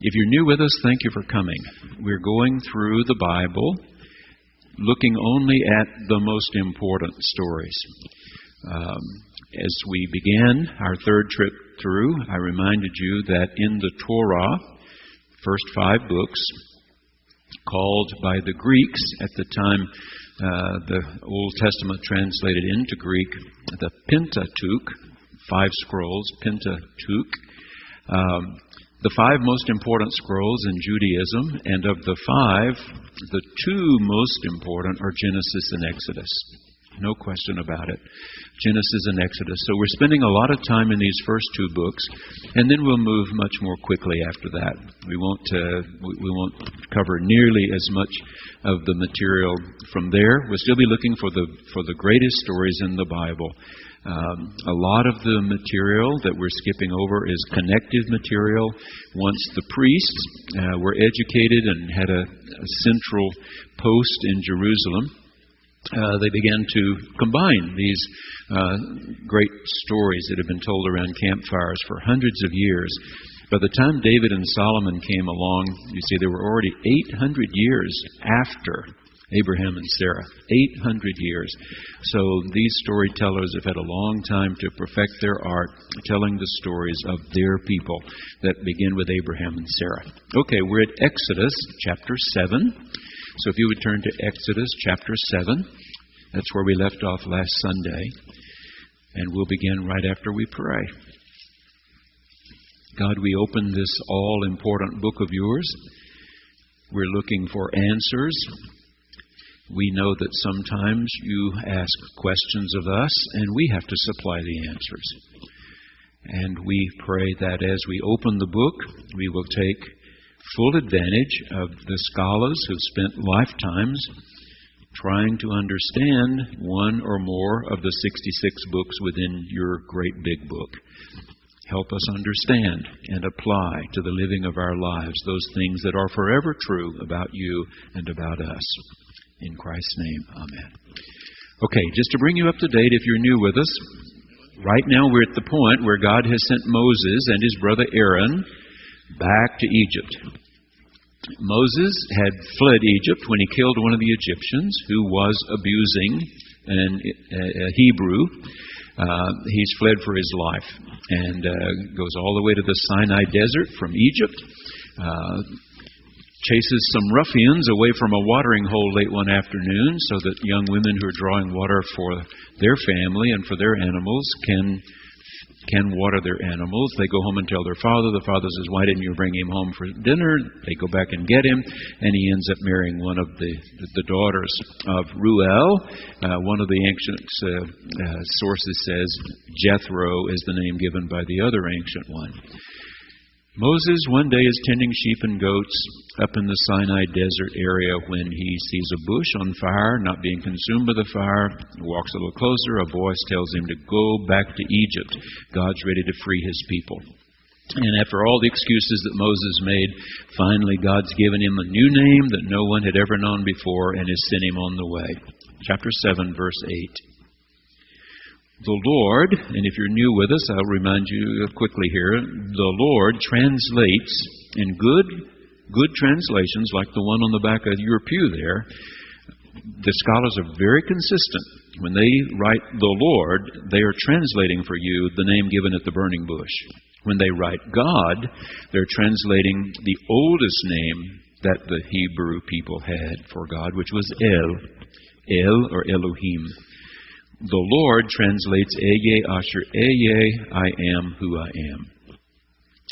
If you're new with us, thank you for coming. We're going through the Bible, looking only at the most important stories. As we began our third trip through, I reminded you that in the Torah, first 5 books, called by the Greeks at the time, the Old Testament translated into Greek, the Pentateuch, 5 scrolls, Pentateuch. The 5 most important scrolls in Judaism, and of the 5, the 2 most important are Genesis and Exodus. No question about it. Genesis and Exodus. So we're spending a lot of time in these first 2 books, and then we'll move much more quickly after that. We won't cover nearly as much of the material from there. We'll still be looking for the greatest stories in the Bible. A lot of the material that we're skipping over is connective material. Once the priests were educated and had a central post in Jerusalem, they began to combine these great stories that have been told around campfires for hundreds of years. By the time David and Solomon came along, you see, they were already 800 years after Abraham and Sarah. 800 years. So these storytellers have had a long time to perfect their art, telling the stories of their people that begin with Abraham and Sarah. Okay, we're at Exodus chapter 7. So if you would turn to Exodus chapter 7, that's where we left off last Sunday. And we'll begin right after we pray. God, we open this all-important book of yours. We're looking for answers. We know that sometimes you ask questions of us, and we have to supply the answers. And we pray that as we open the book, we will take full advantage of the scholars who've spent lifetimes trying to understand one or more of the 66 books within your great big book. Help us understand and apply to the living of our lives those things that are forever true about you and about us. In Christ's name, amen. Okay, just to bring you up to date, if you're new with us, right now we're at the point where God has sent Moses and his brother Aaron back to Egypt. Moses had fled Egypt when he killed one of the Egyptians who was abusing a Hebrew. He's fled for his life and goes all the way to the Sinai desert from Egypt. Chases some ruffians away from a watering hole late one afternoon so that young women who are drawing water for their family and for their animals can water their animals. They go home and tell their father. The father says, "Why didn't you bring him home for dinner?" They go back and get him, and he ends up marrying one of the daughters of Ruel. One of the ancient sources says Jethro is the name given by the other ancient one. Moses one day is tending sheep and goats up in the Sinai desert area when he sees a bush on fire, not being consumed by the fire. He walks a little closer. A voice tells him to go back to Egypt. God's ready to free his people. And after all the excuses that Moses made, finally God's given him a new name that no one had ever known before and has sent him on the way. Chapter 7, verse 8. The Lord, and if you're new with us, I'll remind you quickly here, the Lord translates in good translations, like the one on the back of your pew there. The scholars are very consistent. When they write the Lord, they are translating for you the name given at the burning bush. When they write God, they're translating the oldest name that the Hebrew people had for God, which was El or Elohim. The Lord translates Eye Asher Eye, I am who I am.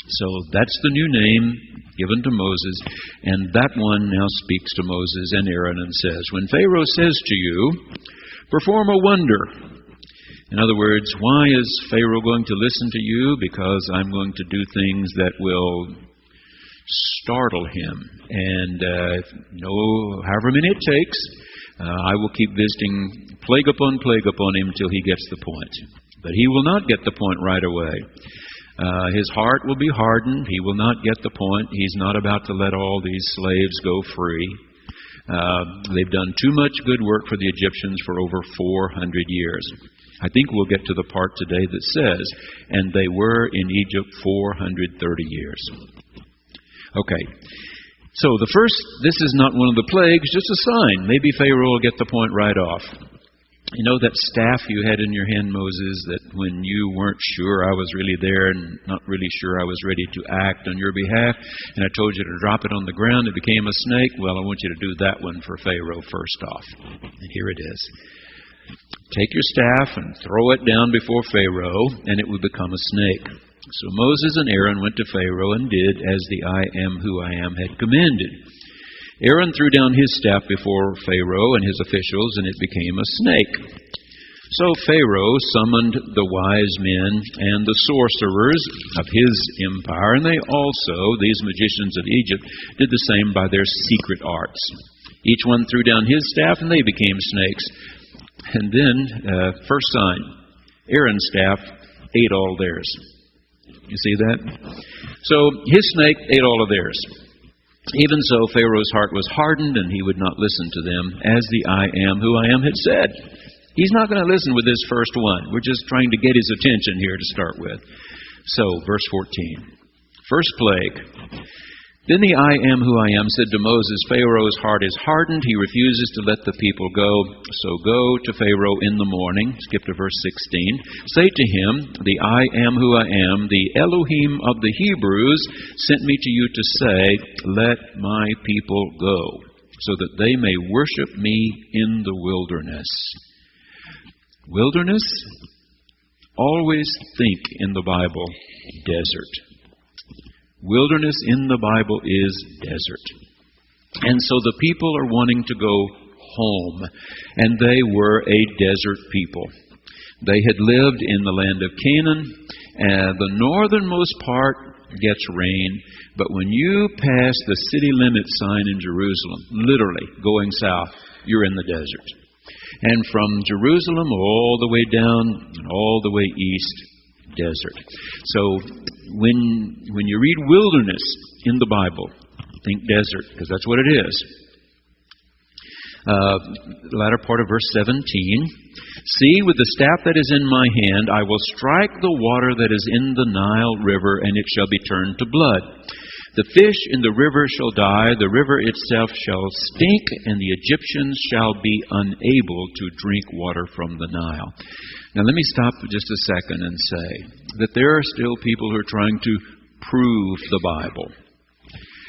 So that's the new name given to Moses, and that one now speaks to Moses and Aaron and says, when Pharaoh says to you, perform a wonder. In other words, why is Pharaoh going to listen to you? Because I'm going to do things that will startle him. And however many it takes, I will keep visiting plague upon him until he gets the point. But he will not get the point right away. His heart will be hardened. He will not get the point. He's not about to let all these slaves go free. They've done too much good work for the Egyptians for over 400 years. I think we'll get to the part today that says, and they were in Egypt 430 years. Okay. So this is not one of the plagues, just a sign. Maybe Pharaoh will get the point right off. You know that staff you had in your hand, Moses, that when you weren't sure I was really there and not really sure I was ready to act on your behalf, and I told you to drop it on the ground, it became a snake? Well, I want you to do that one for Pharaoh first off. And here it is. Take your staff and throw it down before Pharaoh, and it will become a snake. So Moses and Aaron went to Pharaoh and did as the I am who I am had commanded. Aaron threw down his staff before Pharaoh and his officials, and it became a snake. So Pharaoh summoned the wise men and the sorcerers of his empire, and they also, these magicians of Egypt, did the same by their secret arts. Each one threw down his staff, and they became snakes. And then, first sign, Aaron's staff ate all theirs. You see that? So his snake ate all of theirs. Even so, Pharaoh's heart was hardened, and he would not listen to them, as the I am who I am had said. He's not going to listen with this first one. We're just trying to get his attention here to start with. So, verse 14. First plague. Then the I am who I am said to Moses, Pharaoh's heart is hardened. He refuses to let the people go. So go to Pharaoh in the morning. Skip to verse 16. Say to him, the I am who I am, the Elohim of the Hebrews, sent me to you to say, let my people go, so that they may worship me in the wilderness. Wilderness? Always think in the Bible, desert. Wilderness in the Bible is desert. And so the people are wanting to go home. And they were a desert people. They had lived in the land of Canaan. And the northernmost part gets rain. But when you pass the city limit sign in Jerusalem, literally going south, you're in the desert. And from Jerusalem all the way down and all the way east, desert. So when you read wilderness in the Bible, think desert, because that's what it is. The latter part of verse 17. See, with the staff that is in my hand, I will strike the water that is in the Nile River, and it shall be turned to blood. The fish in the river shall die, the river itself shall stink, and the Egyptians shall be unable to drink water from the Nile. Now let me stop for just a second and say that there are still people who are trying to prove the Bible.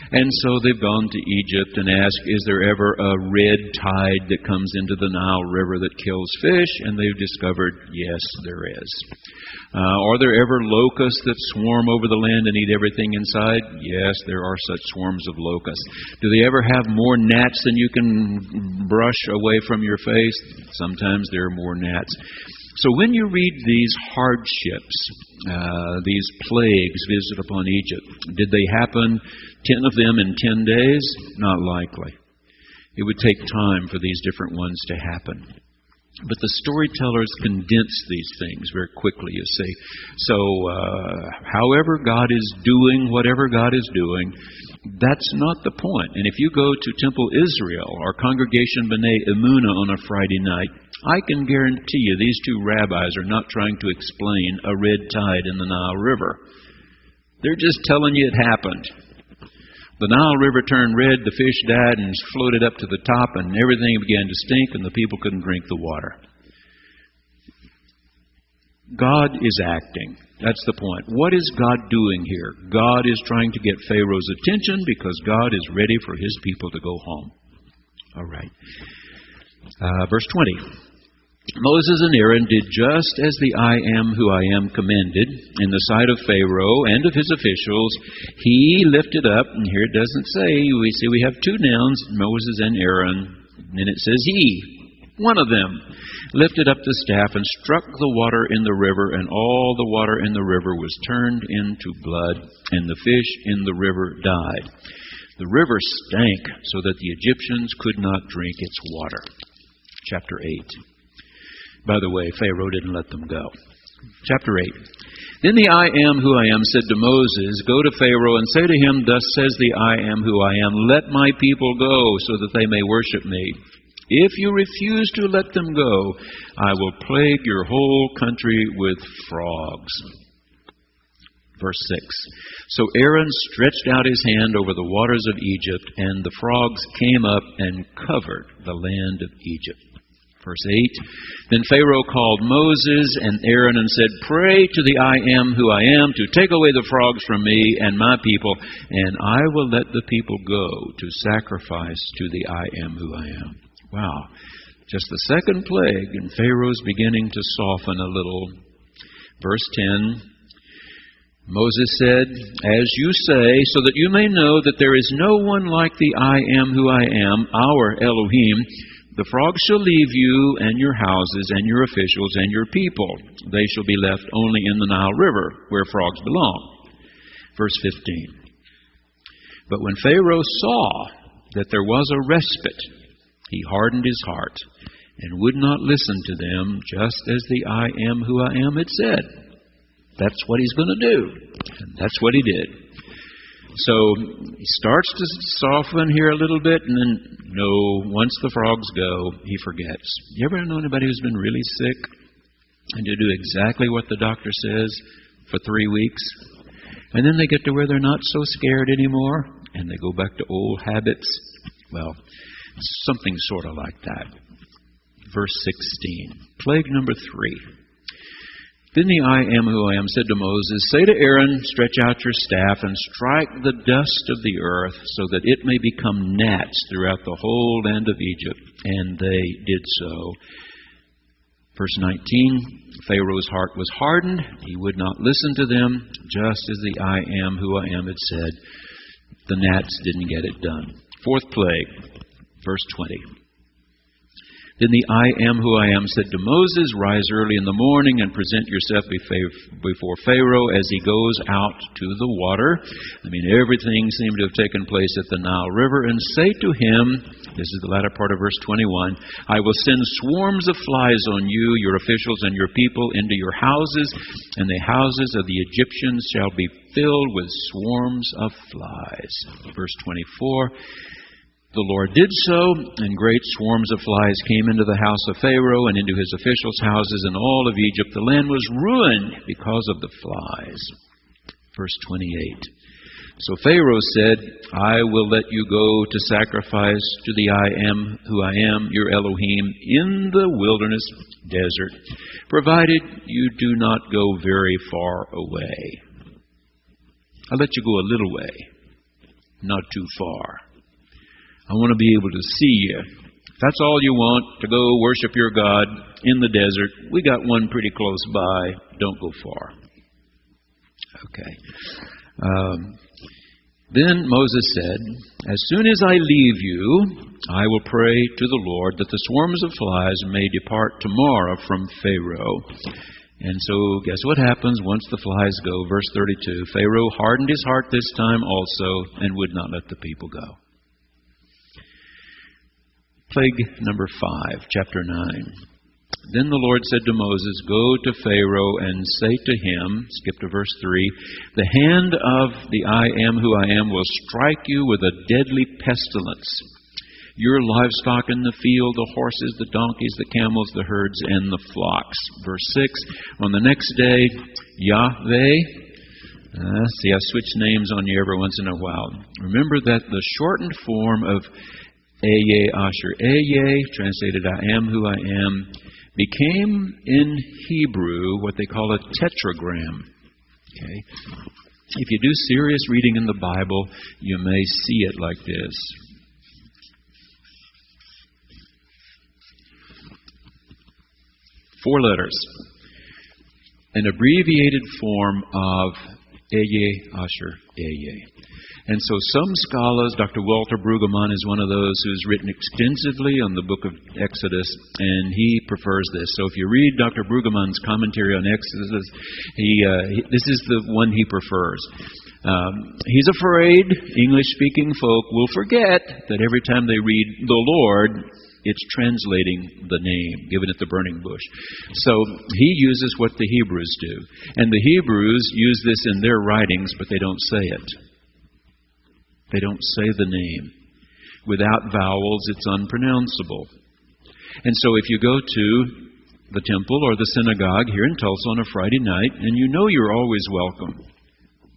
And so they've gone to Egypt and asked, is there ever a red tide that comes into the Nile River that kills fish? And they've discovered, yes, there is. Are there ever locusts that swarm over the land and eat everything inside? Yes, there are such swarms of locusts. Do they ever have more gnats than you can brush away from your face? Sometimes there are more gnats. So when you read these hardships, these plagues visited upon Egypt, did they happen, 10 of them in 10 days? Not likely. It would take time for these different ones to happen. But the storytellers condense these things very quickly, you see. So, however God is doing, whatever God is doing, that's not the point. And if you go to Temple Israel or Congregation B'nai Emunah on a Friday night, I can guarantee you these two rabbis are not trying to explain a red tide in the Nile River. They're just telling you it happened. The Nile River turned red, the fish died and floated up to the top, and everything began to stink, and the people couldn't drink the water. God is acting. That's the point. What is God doing here? God is trying to get Pharaoh's attention because God is ready for his people to go home. All right. Verse 20. Moses and Aaron did just as the I am who I am commanded in the sight of Pharaoh and of his officials. He lifted up, and here it doesn't say, we see we have two nouns, Moses and Aaron, and it says he, one of them, lifted up the staff and struck the water in the river, and all the water in the river was turned into blood, and the fish in the river died. The river stank so that the Egyptians could not drink its water. Chapter 8. By the way, Pharaoh didn't let them go. Chapter 8. Then the I am who I am said to Moses, go to Pharaoh and say to him, thus says the I am who I am, let my people go so that they may worship me. If you refuse to let them go, I will plague your whole country with frogs. Verse 6. So Aaron stretched out his hand over the waters of Egypt, and the frogs came up and covered the land of Egypt. Verse 8. Then Pharaoh called Moses and Aaron and said, Pray to the I am who I am to take away the frogs from me and my people, and I will let the people go to sacrifice to the I am who I am. Wow. Just the second plague, and Pharaoh's beginning to soften a little. Verse 10. Moses said, As you say, so that you may know that there is no one like the I am who I am, our Elohim, the frogs shall leave you and your houses and your officials and your people. They shall be left only in the Nile River, where frogs belong. Verse 15. But when Pharaoh saw that there was a respite, he hardened his heart and would not listen to them, just as the I am who I am had said. That's what he's going to do. And that's what he did. So he starts to soften here a little bit, and then, once the frogs go, he forgets. You ever know anybody who's been really sick and to do exactly what the doctor says for 3 weeks? And then they get to where they're not so scared anymore, and they go back to old habits? Well, something sort of like that. Verse 16. Plague number 3. Then the I am who I am said to Moses, Say to Aaron, stretch out your staff and strike the dust of the earth so that it may become gnats throughout the whole land of Egypt. And they did so. Verse 19, Pharaoh's heart was hardened. He would not listen to them, just as the I am who I am had said. The gnats didn't get it done. Fourth plague, verse 20. Then the I am who I am said to Moses, Rise early in the morning and present yourself before Pharaoh as he goes out to the water. Everything seemed to have taken place at the Nile River. And say to him, this is the latter part of verse 21, I will send swarms of flies on you, your officials and your people, into your houses, and the houses of the Egyptians shall be filled with swarms of flies. Verse 24. The Lord did so, and great swarms of flies came into the house of Pharaoh and into his officials' houses and all of Egypt. The land was ruined because of the flies. Verse 28. So Pharaoh said, I will let you go to sacrifice to the I am who I am, your Elohim, in the wilderness desert, provided you do not go very far away. I'll let you go a little way, not too far. I want to be able to see you. If that's all you want, to go worship your God in the desert, we got one pretty close by. Don't go far. Okay. Then Moses said, As soon as I leave you, I will pray to the Lord that the swarms of flies may depart tomorrow from Pharaoh. And so, guess what happens once the flies go? Verse 32, Pharaoh hardened his heart this time also and would not let the people go. Plague number 5, chapter 9. Then the Lord said to Moses, Go to Pharaoh and say to him, skip to verse 3, The hand of the I am who I am will strike you with a deadly pestilence. Your livestock in the field, the horses, the donkeys, the camels, the herds, and the flocks. Verse 6, On the next day, Yahweh, see, I switch names on you every once in a while. Remember that the shortened form of Eye, Asher, Eye, translated I am who I am, became in Hebrew what they call a tetragram. Okay? If you do serious reading in the Bible, you may see it like this. Four letters. An abbreviated form of Eye, Asher, Eye. And so some scholars, Dr. Walter Brueggemann is one of those who's written extensively on the book of Exodus, and he prefers this. So if you read Dr. Brueggemann's commentary on Exodus, this is the one he prefers. He's afraid English-speaking folk will forget that every time they read the Lord, it's translating the name, giving it the burning bush. So he uses what the Hebrews do. And the Hebrews use this in their writings, but they don't say it. They don't say the name. Without vowels, it's unpronounceable. And so if you go to the temple or the synagogue here in Tulsa on a Friday night, and you know you're always welcome,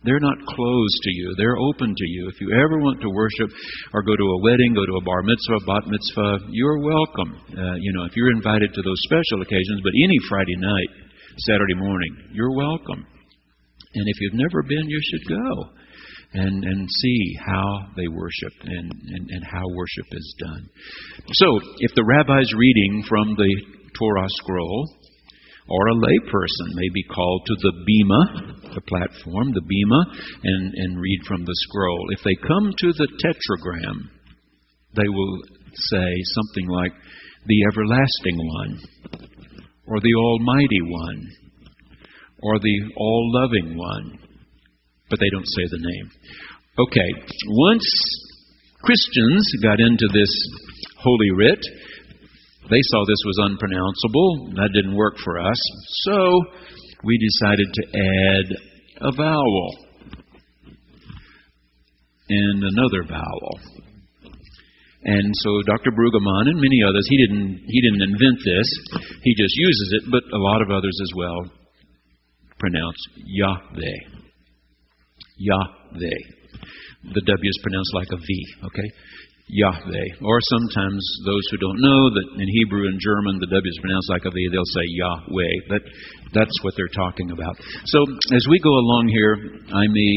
They're not closed to you. They're open to you. If you ever want to worship or go to a wedding, go to a bar mitzvah, bat mitzvah, you're welcome. If you're invited to those special occasions, but any Friday night, Saturday morning, you're welcome. And if you've never been, you should go and see how they worship and how worship is done. So, if the rabbi's reading from the Torah scroll, or a layperson may be called to the bema, the platform, the bema, and read from the scroll. If they come to the tetragram, they will say something like, the everlasting one, or the almighty one, or the all-loving one. But they don't say the name. Okay, once Christians got into this Holy Writ, they saw this was unpronounceable. That didn't work for us. So we decided to add a vowel and another vowel. And so Dr. Brueggemann and many others, he didn't invent this. He just uses it, but a lot of others as well pronounce Yahweh. Yahweh. The W is pronounced like a V, okay? Yahweh. Or sometimes those who don't know that in Hebrew and German the W is pronounced like a V, they'll say Yahweh. That's what they're talking about. So as we go along here, I may,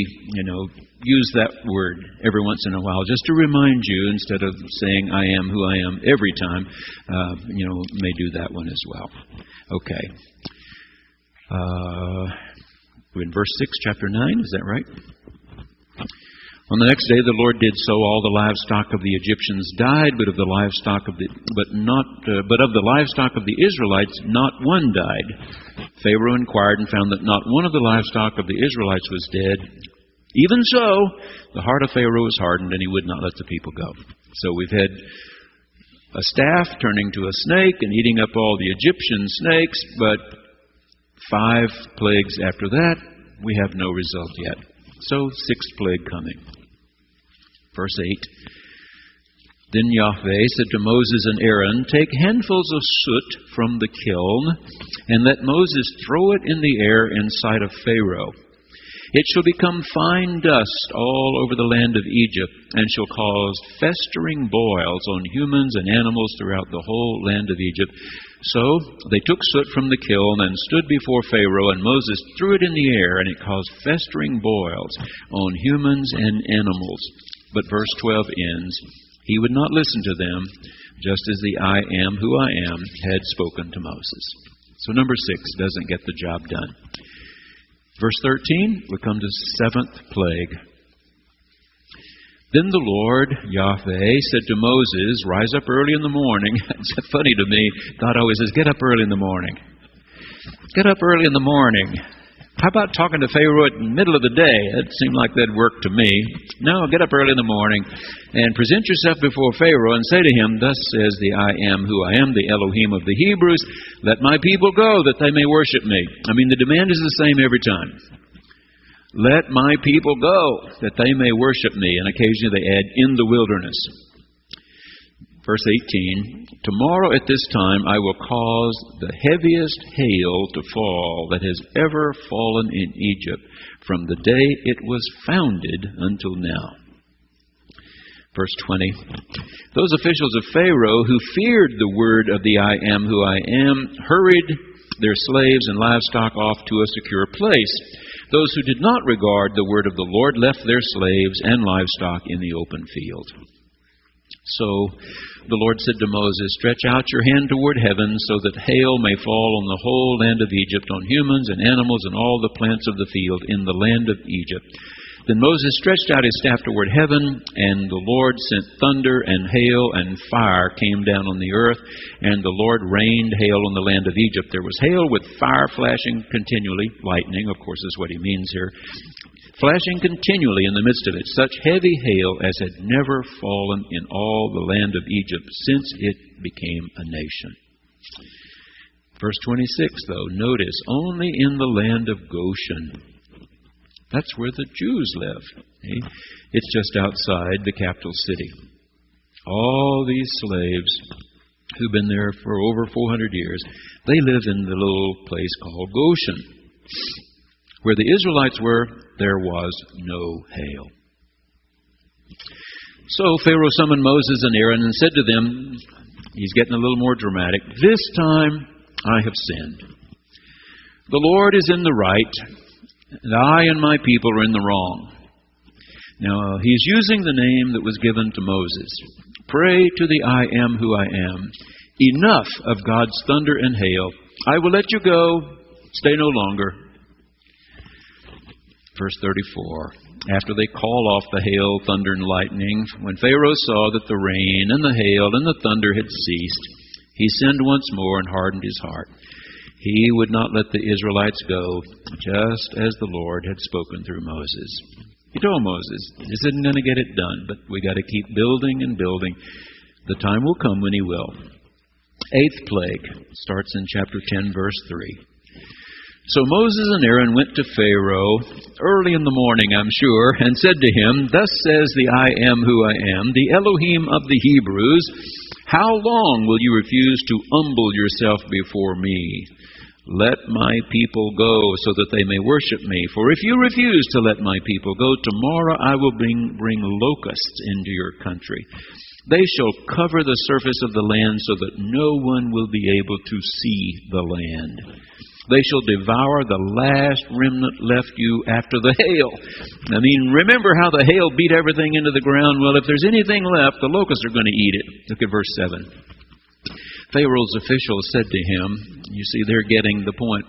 use that word every once in a while just to remind you, instead of saying I am who I am every time, may do that one as well. Okay. We're in verse 6, chapter 9, is that right? On the next day the Lord did so. All the livestock of the Egyptians died, but of the livestock of the livestock of the Israelites not one died. Pharaoh inquired and found that not one of the livestock of the Israelites was dead. Even so, the heart of Pharaoh was hardened, and he would not let the people go. So we've had a staff turning to a snake and eating up all the Egyptian snakes, but 5 plagues after that, we have no result yet. So, 6th plague coming. Verse 8. Then Yahweh said to Moses and Aaron, take handfuls of soot from the kiln, and let Moses throw it in the air in sight of Pharaoh. It shall become fine dust all over the land of Egypt, and shall cause festering boils on humans and animals throughout the whole land of Egypt. So they took soot from the kiln and stood before Pharaoh, and Moses threw it in the air, and it caused festering boils on humans and animals. But verse 12 ends, he would not listen to them, just as the I am who I am had spoken to Moses. So number 6 doesn't get the job done. Verse 13, we come to 7th plague. Then the Lord, Yahweh, said to Moses, rise up early in the morning. It's funny to me. God always says, get up early in the morning. Get up early in the morning. How about talking to Pharaoh at the middle of the day? It seemed like that'd work to me. No, get up early in the morning and present yourself before Pharaoh and say to him, thus says the I am who I am, the Elohim of the Hebrews, let my people go that they may worship me. I mean, the demand is the same every time. Let my people go that they may worship me. And occasionally they add, in the wilderness. Verse 18, tomorrow at this time I will cause the heaviest hail to fall that has ever fallen in Egypt from the day it was founded until now. Verse 20, those officials of Pharaoh who feared the word of the I am who I am hurried their slaves and livestock off to a secure place. Those who did not regard the word of the Lord left their slaves and livestock in the open field. So the Lord said to Moses, stretch out your hand toward heaven so that hail may fall on the whole land of Egypt, on humans and animals and all the plants of the field in the land of Egypt. Then Moses stretched out his staff toward heaven, and the Lord sent thunder and hail and fire came down on the earth, and the Lord rained hail on the land of Egypt. There was hail with fire flashing continually, lightning, of course, is what he means here, flashing continually in the midst of it, such heavy hail as had never fallen in all the land of Egypt since it became a nation. Verse 26, though, notice, only in the land of Goshen. That's where the Jews live. It's just outside the capital city. All these slaves who've been there for over 400 years, they live in the little place called Goshen. Where the Israelites were, there was no hail. So Pharaoh summoned Moses and Aaron and said to them, he's getting a little more dramatic, "This time I have sinned. The Lord is in the right, and I and my people are in the wrong." Now, he's using the name that was given to Moses. "Pray to the I am who I am. Enough of God's thunder and hail. I will let you go. Stay no longer." Verse 34. After they call off the hail, thunder, and lightning, when Pharaoh saw that the rain and the hail and the thunder had ceased, he sinned once more and hardened his heart. He would not let the Israelites go, just as the Lord had spoken through Moses. He told Moses, this isn't going to get it done, but we got to keep building and building. The time will come when he will. Eighth plague starts in chapter 10, verse 3. So Moses and Aaron went to Pharaoh early in the morning, I'm sure, and said to him, "Thus says the I am who I am, the Elohim of the Hebrews, how long will you refuse to humble yourself before me? Let my people go so that they may worship me. For if you refuse to let my people go, tomorrow I will bring locusts into your country. They shall cover the surface of the land so that no one will be able to see the land. They shall devour the last remnant left you after the hail." I mean, remember how the hail beat everything into the ground? Well, if there's anything left, the locusts are going to eat it. Look at verse 7. Pharaoh's officials said to him, you see, they're getting the point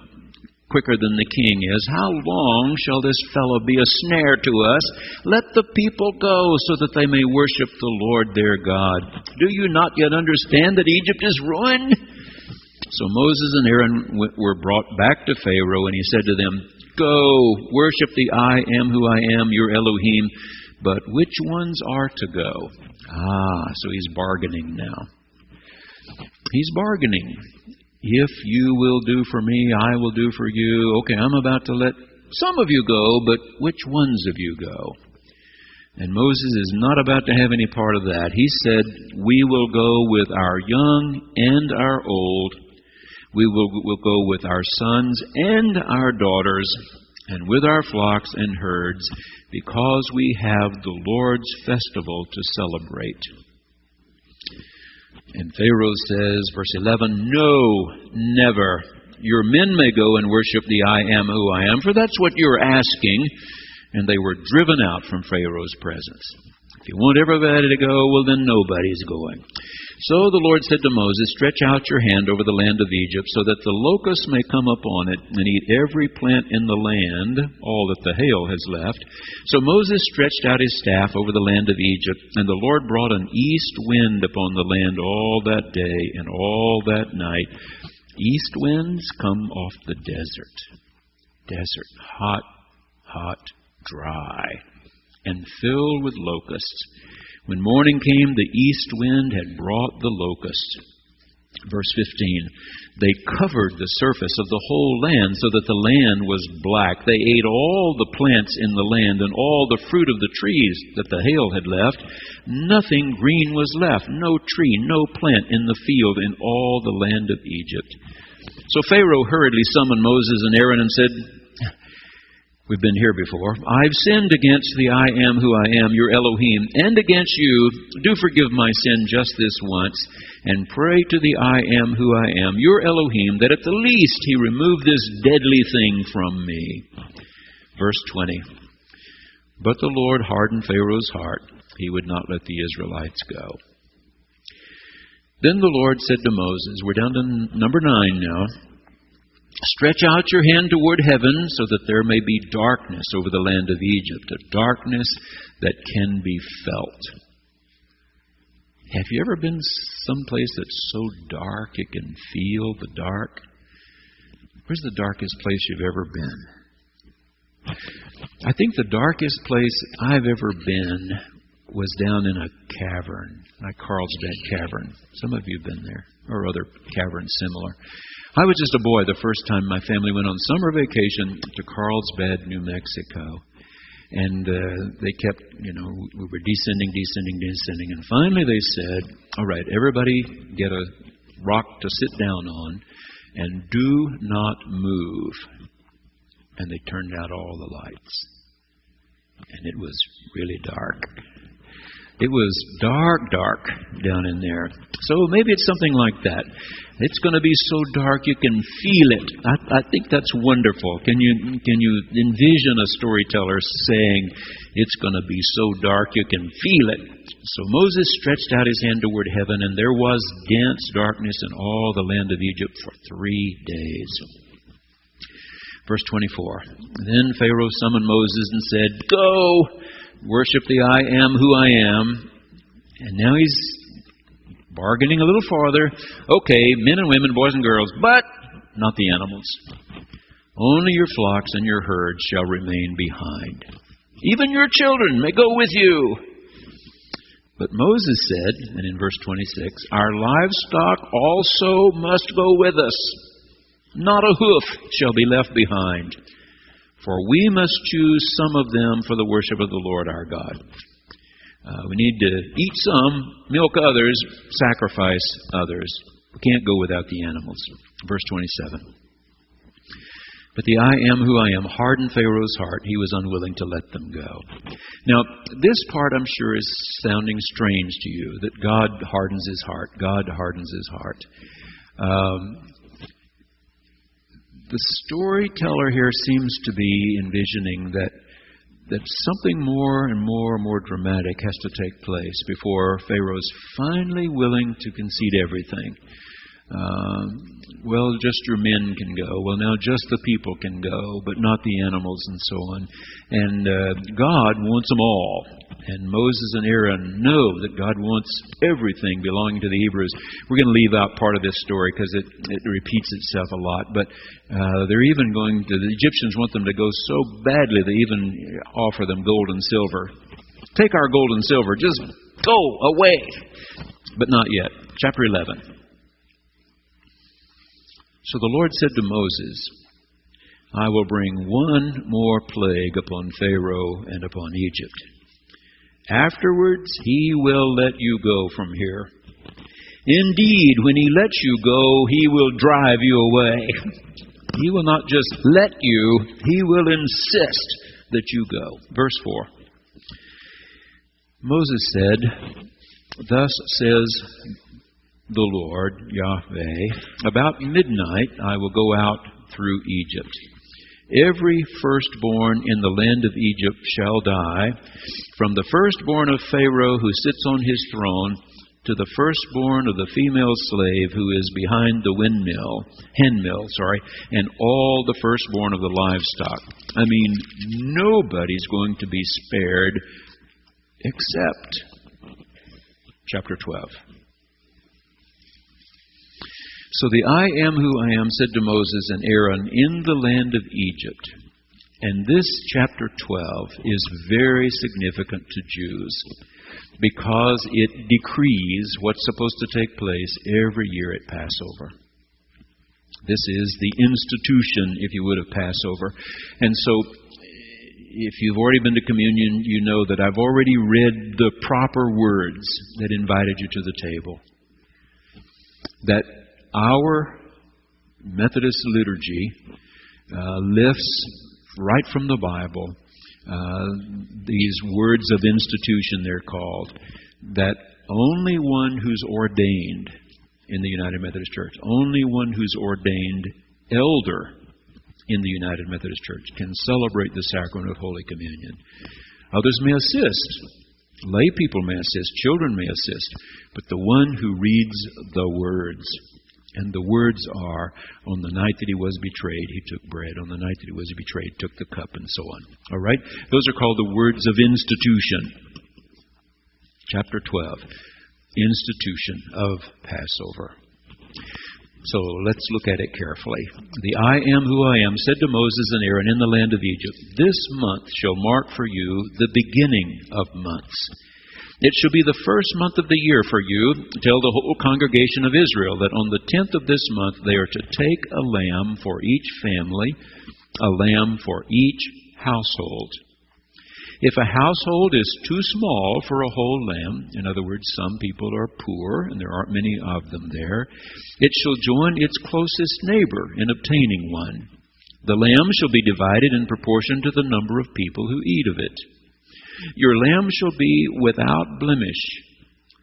quicker than the king is, "How long shall this fellow be a snare to us? Let the people go so that they may worship the Lord their God. Do you not yet understand that Egypt is ruined?" So Moses and Aaron were brought back to Pharaoh, and he said to them, "Go, worship the I am who I am, your Elohim. But which ones are to go?" So he's bargaining now. He's bargaining. "If you will do for me, I will do for you. Okay, I'm about to let some of you go, but which ones of you go?" And Moses is not about to have any part of that. He said, "We will go with our young and our old. We will go with our sons and our daughters, and with our flocks and herds, because we have the Lord's festival to celebrate." And Pharaoh says, verse 11, "No, never. Your men may go and worship the I am who I am, for that's what you're asking." And they were driven out from Pharaoh's presence. If you want everybody to go, well, then nobody's going. So the Lord said to Moses, "Stretch out your hand over the land of Egypt, so that the locusts may come upon it and eat every plant in the land, all that the hail has left." So Moses stretched out his staff over the land of Egypt, and the Lord brought an east wind upon the land all that day and all that night. East winds come off the desert, hot, dry, and filled with locusts. When morning came, the east wind had brought the locusts. Verse 15, "They covered the surface of the whole land so that the land was black. They ate all the plants in the land and all the fruit of the trees that the hail had left. Nothing green was left, no tree, no plant in the field in all the land of Egypt." So Pharaoh hurriedly summoned Moses and Aaron and said, we've been here before, "I've sinned against the I am who I am, your Elohim, and against you. Do forgive my sin just this once, and pray to the I am who I am, your Elohim, that at the least he remove this deadly thing from me." Verse 20, "But the Lord hardened Pharaoh's heart. He would not let the Israelites go." Then the Lord said to Moses, we're down to number 9 now, "Stretch out your hand toward heaven so that there may be darkness over the land of Egypt, a darkness that can be felt." Have you ever been someplace that's so dark you can feel the dark? Where's the darkest place you've ever been? I think the darkest place I've ever been was down in a cavern, like Carlsbad Cavern. Some of you have been there, or other caverns similar. I was just a boy the first time my family went on summer vacation to Carlsbad, New Mexico. And they kept, we were descending. And finally they said, "All right, everybody get a rock to sit down on and do not move." And they turned out all the lights. And it was really dark. It was dark down in there. So maybe it's something like that. It's going to be so dark you can feel it. I think that's wonderful. Can you envision a storyteller saying it's going to be so dark you can feel it? So Moses stretched out his hand toward heaven, and there was dense darkness in all the land of Egypt for 3 days. Verse 24. Then Pharaoh summoned Moses and said, "Go! Worship the I am who I am." And now he's bargaining a little farther. Okay, men and women, boys and girls, but not the animals. Only your flocks and your herds shall remain behind. Even your children may go with you. But Moses said, and in verse 26, "Our livestock also must go with us. Not a hoof shall be left behind. For we must choose some of them for the worship of the Lord our God." We need to eat some, milk others, sacrifice others. We can't go without the animals. Verse 27. But the I am who I am hardened Pharaoh's heart. He was unwilling to let them go. Now, this part I'm sure is sounding strange to you, that God hardens his heart. God hardens his heart. The storyteller here seems to be envisioning that something more and more dramatic has to take place before Pharaoh's finally willing to concede everything. Well, just your men can go. Well, now just the people can go, but not the animals and so on. And God wants them all. And Moses and Aaron know that God wants everything belonging to the Hebrews. We're going to leave out part of this story because it repeats itself a lot. But they're even going to, the Egyptians want them to go so badly they even offer them gold and silver. Take our gold and silver, just go away. But not yet. Chapter 11. So the Lord said to Moses, "I will bring one more plague upon Pharaoh and upon Egypt. Afterwards, he will let you go from here. Indeed, when he lets you go, he will drive you away. He will not just let you, he will insist that you go." Verse 4. Moses said, "Thus says the Lord, Yahweh, about midnight I will go out through Egypt. Every firstborn in the land of Egypt shall die, from the firstborn of Pharaoh who sits on his throne to the firstborn of the female slave who is behind the handmill, and all the firstborn of the livestock." I mean, nobody's going to be spared except chapter 12. So the I am who I am said to Moses and Aaron in the land of Egypt. And this chapter 12 is very significant to Jews because it decrees what's supposed to take place every year at Passover. This is the institution, if you would, of Passover. And so if you've already been to communion, you know that I've already read the proper words that invited you to the table. That our Methodist liturgy lifts right from the Bible these words of institution, they're called, that only one who's ordained in the United Methodist Church, only one who's ordained elder in the United Methodist Church can celebrate the sacrament of Holy Communion. Others may assist. Lay people may assist. Children may assist. But the one who reads the words, and the words are, on the night that he was betrayed, he took bread. On the night that he was betrayed, took the cup, and so on. All right? Those are called the words of institution. Chapter 12. Institution of Passover. So let's look at it carefully. The I am who I am said to Moses and Aaron in the land of Egypt, "This month shall mark for you the beginning of months. It shall be the first month of the year for you. Tell the whole congregation of Israel that on the 10th of this month they are to take a lamb for each family, a lamb for each household. If a household is too small for a whole lamb," in other words, some people are poor and there aren't many of them there, "it shall join its closest neighbor in obtaining one. The lamb shall be divided in proportion to the number of people who eat of it. Your lamb shall be without blemish,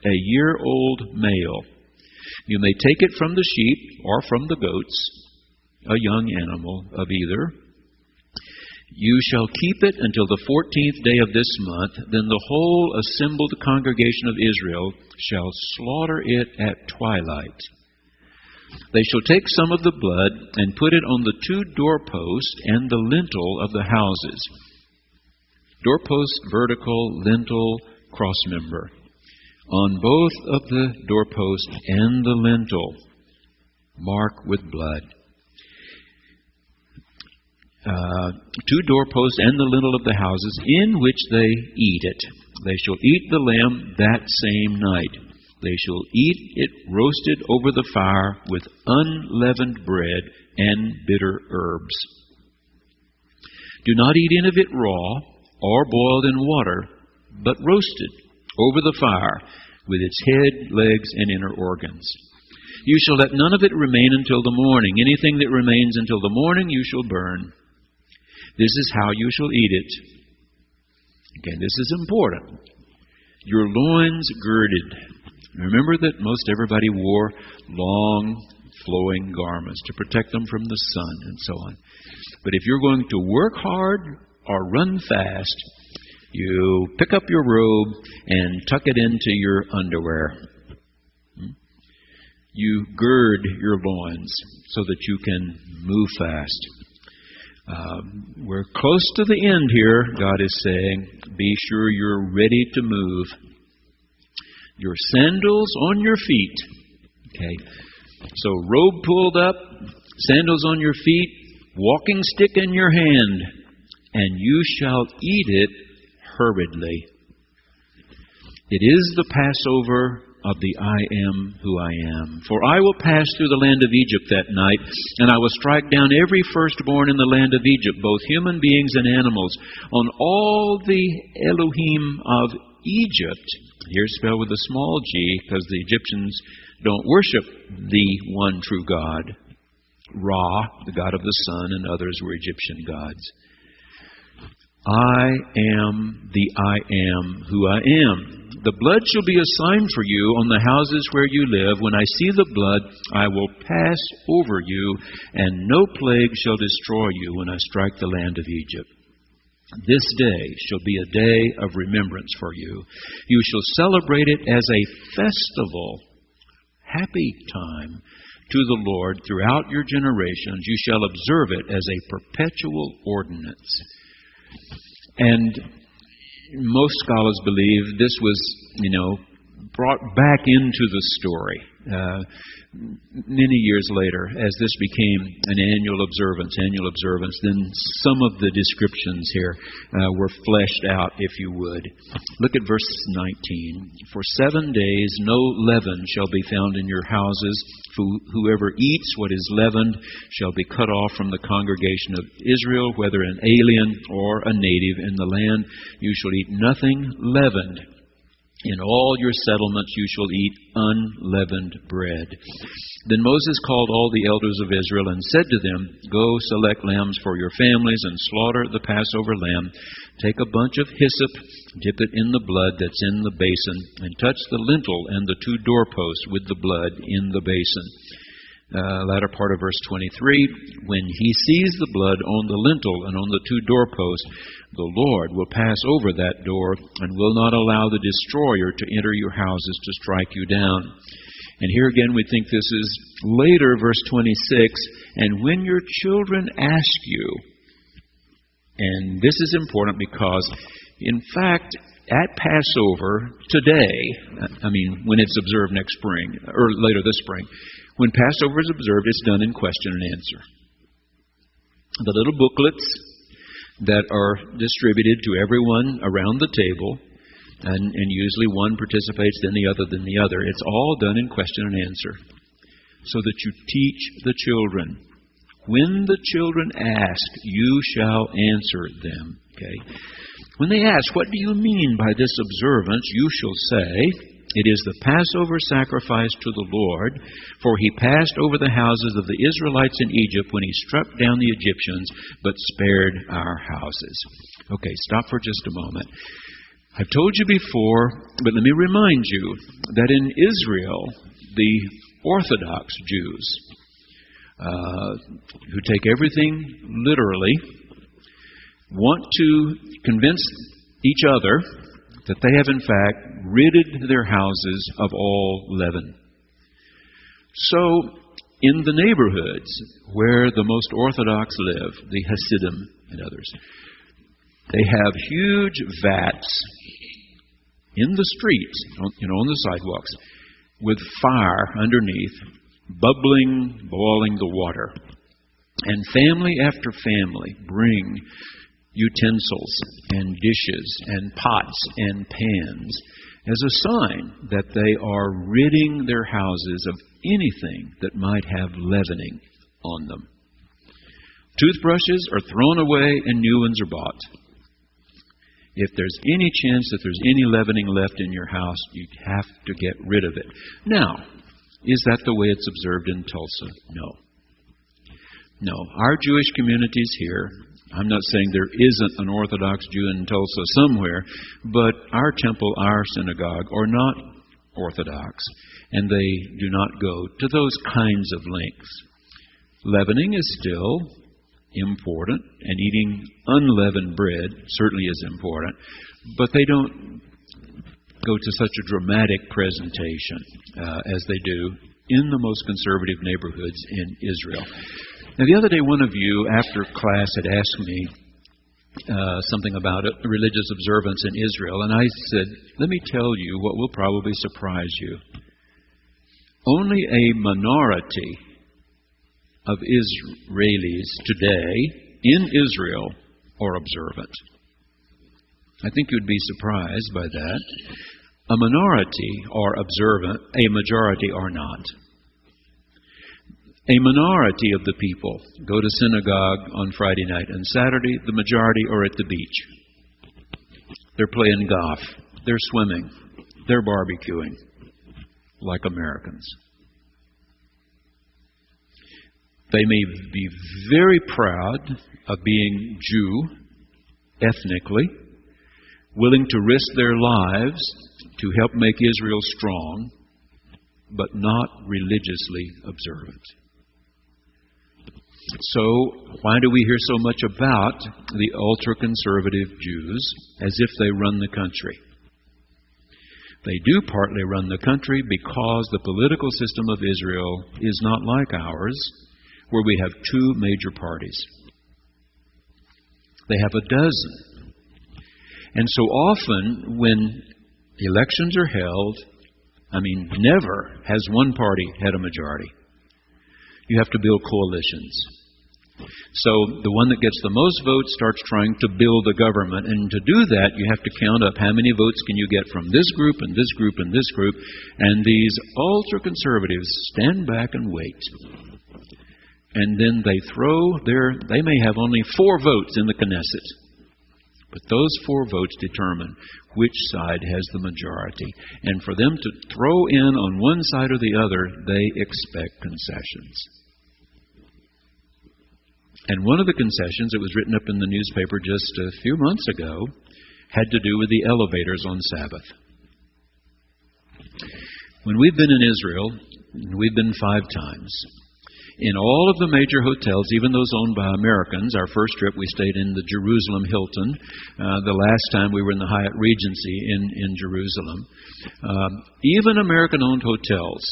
a year-old male. You may take it from the sheep or from the goats, a young animal of either. You shall keep it until the 14th day of this month. Then the whole assembled congregation of Israel shall slaughter it at twilight. They shall take some of the blood and put it on the 2 doorposts and the lintel of the houses. Doorpost, vertical, lintel, crossmember. On both of the doorpost and the lintel, mark with blood. 2 doorposts and the lintel of the houses in which they eat it. They shall eat the lamb that same night. They shall eat it roasted over the fire with unleavened bread and bitter herbs. Do not eat any of it raw or boiled in water, but roasted over the fire with its head, legs, and inner organs. You shall let none of it remain until the morning. Anything that remains until the morning you shall burn. This is how you shall eat it. Okay, this is important. Your loins girded. Remember that most everybody wore long, flowing garments to protect them from the sun and so on. But if you're going to work hard or run fast, you pick up your robe and tuck it into your underwear. You gird your loins so that you can move fast. We're close to the end here, God is saying. Be sure you're ready to move. Your sandals on your feet. Okay. So robe pulled up, sandals on your feet, walking stick in your hand, and you shall eat it hurriedly. It is the Passover of the I am who I am. For I will pass through the land of Egypt that night, and I will strike down every firstborn in the land of Egypt, both human beings and animals, on all the Elohim of Egypt. Here's spelled with a small g, because the Egyptians don't worship the one true God. Ra, the god of the sun, and others were Egyptian gods. I am the I am who I am. The blood shall be a sign for you on the houses where you live. When I see the blood, I will pass over you, and no plague shall destroy you when I strike the land of Egypt. This day shall be a day of remembrance for you. You shall celebrate it as a festival, happy time, to the Lord throughout your generations. You shall observe it as a perpetual ordinance. And most scholars believe this was, brought back into the story many years later as this became an annual observance, then some of the descriptions here were fleshed out, if you would. Look at verse 19. For 7 days no leaven shall be found in your houses. Whoever eats what is leavened shall be cut off from the congregation of Israel, whether an alien or a native in the land. You shall eat nothing leavened. In all your settlements you shall eat unleavened bread. Then Moses called all the elders of Israel and said to them, Go select lambs for your families and slaughter the Passover lamb. Take a bunch of hyssop, dip it in the blood that's in the basin, and touch the lintel and the 2 doorposts with the blood in the basin. Latter part of verse 23, when he sees the blood on the lintel and on the 2 doorposts, the Lord will pass over that door and will not allow the destroyer to enter your houses to strike you down. And here again we think this is later, verse 26, and when your children ask you, and this is important because, in fact, at Passover today, when it's observed next spring, or later this spring, when Passover is observed, it's done in question and answer. The little booklets that are distributed to everyone around the table, and usually one participates, then the other. It's all done in question and answer, so that you teach the children. When the children ask, you shall answer them. Okay. When they ask, what do you mean by this observance? You shall say, It is the Passover sacrifice to the Lord, for he passed over the houses of the Israelites in Egypt when he struck down the Egyptians, but spared our houses. Okay, stop for just a moment. I've told you before, but let me remind you that in Israel, the Orthodox Jews, who take everything literally, want to convince each other that they have in fact ridded their houses of all leaven. So, in the neighborhoods where the most Orthodox live, the Hasidim and others, they have huge vats in the streets, on the sidewalks, with fire underneath, bubbling, boiling the water. And family after family bring utensils and dishes and pots and pans as a sign that they are ridding their houses of anything that might have leavening on them. Toothbrushes are thrown away and new ones are bought. If there's any chance that there's any leavening left in your house, you have to get rid of it. Now, is that the way it's observed in Tulsa? No. Our Jewish communities here, I'm not saying there isn't an Orthodox Jew in Tulsa somewhere, but our temple, our synagogue are not Orthodox, and they do not go to those kinds of lengths. Leavening is still important, and eating unleavened bread certainly is important, but they don't go to such a dramatic presentation as they do in the most conservative neighborhoods in Israel. Now, the other day, one of you, after class, had asked me something about religious observance in Israel, and I said, let me tell you what will probably surprise you. Only a minority of Israelis today in Israel are observant. I think you'd be surprised by that. A minority are observant, a majority are not. A minority of the people go to synagogue on Friday night and Saturday. The majority are at the beach. They're playing golf. They're swimming. They're barbecuing like Americans. They may be very proud of being Jew ethnically, willing to risk their lives to help make Israel strong, but not religiously observant. So, why do we hear so much about the ultra-conservative Jews as if they run the country? They do partly run the country because the political system of Israel is not like ours, where we have two major parties. They have a dozen. And so often, when elections are held, never has one party had a majority. You have to build coalitions. So the one that gets the most votes starts trying to build a government. And to do that, you have to count up how many votes can you get from this group and this group and this group. And these ultra-conservatives stand back and wait. And then they may have only 4 votes in the Knesset. But those 4 votes determine which side has the majority. And for them to throw in on one side or the other, they expect concessions. And one of the concessions that was written up in the newspaper just a few months ago had to do with the elevators on Sabbath. When we've been in Israel, we've been 5 times. In all of the major hotels, even those owned by Americans, our first trip we stayed in the Jerusalem Hilton. The last time we were in the Hyatt Regency in Jerusalem. Even American-owned hotels,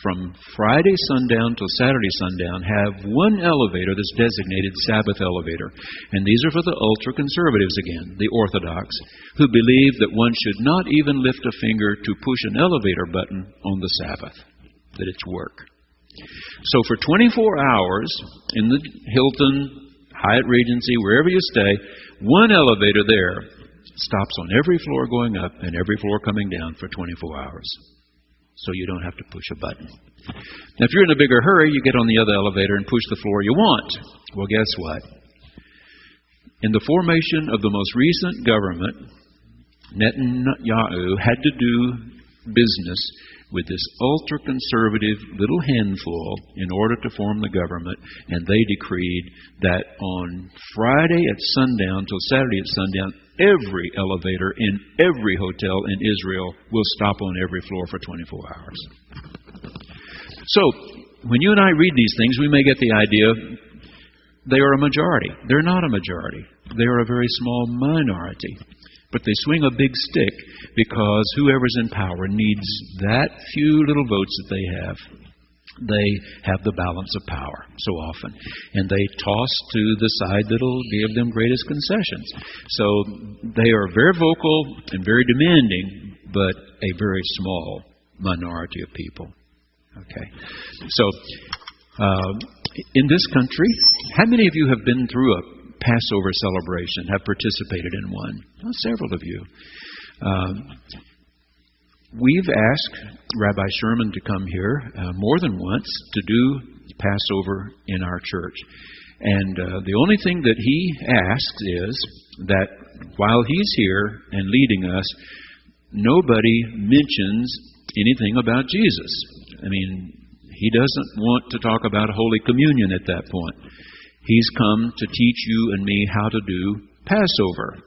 from Friday sundown till Saturday sundown, have one elevator that's designated Sabbath elevator. And these are for the ultra-conservatives again, the Orthodox, who believe that one should not even lift a finger to push an elevator button on the Sabbath, that it's work. So for 24 hours in the Hilton, Hyatt Regency, wherever you stay, one elevator there stops on every floor going up and every floor coming down for 24 hours. So you don't have to push a button. Now, if you're in a bigger hurry, you get on the other elevator and push the floor you want. Well, guess what? In the formation of the most recent government, Netanyahu had to do business with this ultra-conservative little handful in order to form the government, and they decreed that on Friday at sundown till Saturday at sundown, every elevator in every hotel in Israel will stop on every floor for 24 hours. So, when you and I read these things, we may get the idea they are a majority. They're not a majority. They are a very small minority. But they swing a big stick because whoever's in power needs that few little votes that they have. They have the balance of power so often. And they toss to the side that'll give them greatest concessions. So they are very vocal and very demanding, but a very small minority of people. Okay. So, in this country, how many of you have been through a Passover celebration, have participated in one? Well, several of you. We've asked Rabbi Sherman to come here more than once to do Passover in our church. And the only thing that he asks is that while he's here and leading us, nobody mentions anything about Jesus. I mean, he doesn't want to talk about Holy Communion at that point. He's come to teach you and me how to do Passover,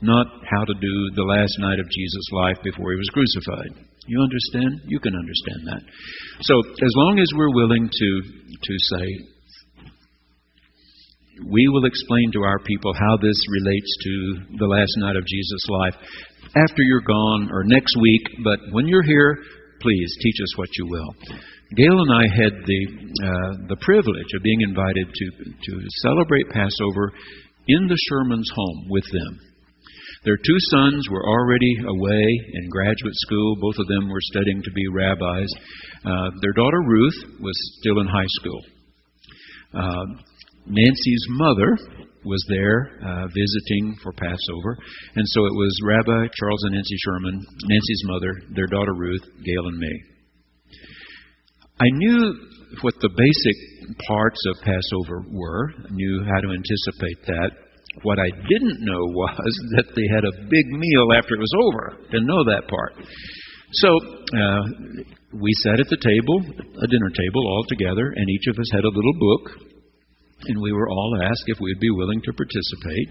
not how to do the last night of Jesus' life before he was crucified. You understand? You can understand that. So, as long as we're willing to say, we will explain to our people how this relates to the last night of Jesus' life after you're gone or next week, but when you're here, please teach us what you will. Gail and I had the privilege of being invited to celebrate Passover in the Shermans' home with them. Their two sons were already away in graduate school. Both of them were studying to be rabbis. Their daughter Ruth was still in high school. Nancy's mother was there visiting for Passover. And so it was Rabbi Charles and Nancy Sherman, Nancy's mother, their daughter Ruth, Gail, and me. I knew what the basic parts of Passover were. I knew how to anticipate that. What I didn't know was that they had a big meal after it was over. Didn't know that part. So we sat at the table, a dinner table all together, and each of us had a little book. And we were all asked if we'd be willing to participate.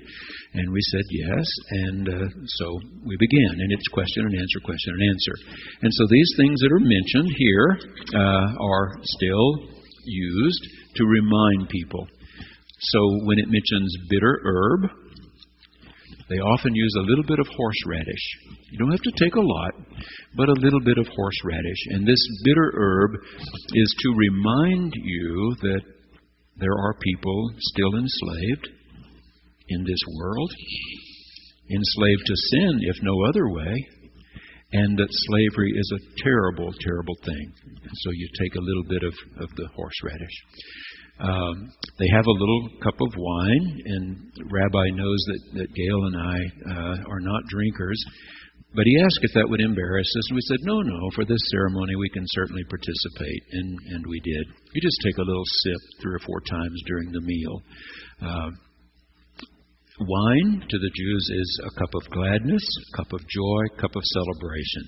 And we said yes. And so we began. And it's question and answer, question and answer. And so these things that are mentioned here are still used to remind people. So when it mentions bitter herb, they often use a little bit of horseradish. You don't have to take a lot, but a little bit of horseradish. And this bitter herb is to remind you that there are people still enslaved in this world, enslaved to sin, if no other way, and that slavery is a terrible, terrible thing. And so you take a little bit of the horseradish. They have a little cup of wine, and Rabbi knows that Gail and I are not drinkers. But he asked if that would embarrass us, and we said, no, for this ceremony we can certainly participate, and we did. You just take a little sip 3 or 4 times during the meal. Wine to the Jews is a cup of gladness, a cup of joy, a cup of celebration.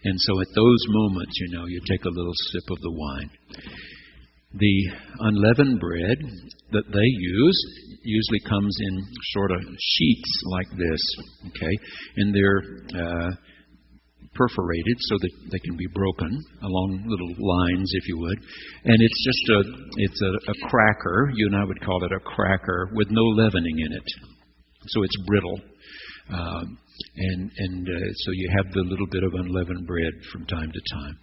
And so at those moments, you take a little sip of the wine. The unleavened bread that they use usually comes in sort of sheets like this, okay? And they're perforated so that they can be broken along little lines, if you would. And it's just a cracker. You and I would call it a cracker with no leavening in it. So it's brittle. So you have the little bit of unleavened bread from time to time.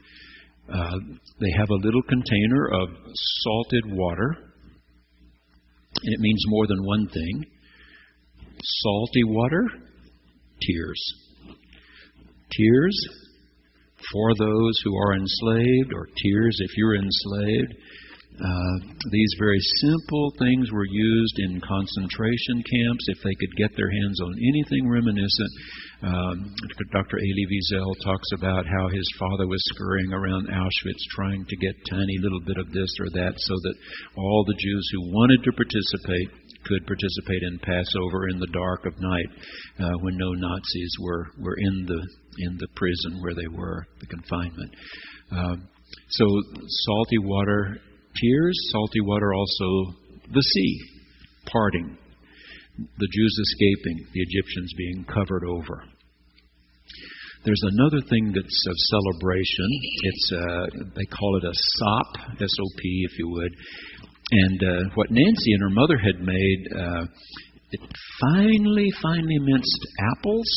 They have a little container of salted water, and it means more than one thing. Salty water, tears. Tears for those who are enslaved, or tears if you're enslaved. These very simple things were used in concentration camps if they could get their hands on anything reminiscent. Dr. Elie Wiesel talks about how his father was scurrying around Auschwitz trying to get tiny little bit of this or that so that all the Jews who wanted to participate could participate in Passover in the dark of night when no Nazis were in in the prison where they were, the confinement. So salty water tears, salty water also the sea parting, the Jews escaping, the Egyptians being covered over. There's another thing that's of celebration. It's they call it a sop, S-O-P, if you would. And what Nancy and her mother had made, finely minced apples.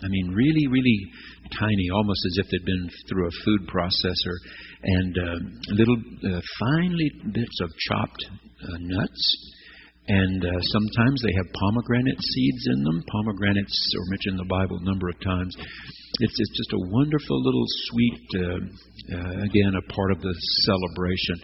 I mean, really, really tiny, almost as if they'd been through a food processor, and little finely bits of chopped nuts. And sometimes they have pomegranate seeds in them. Pomegranates are mentioned in the Bible a number of times. It's just a wonderful little sweet, again, a part of the celebration.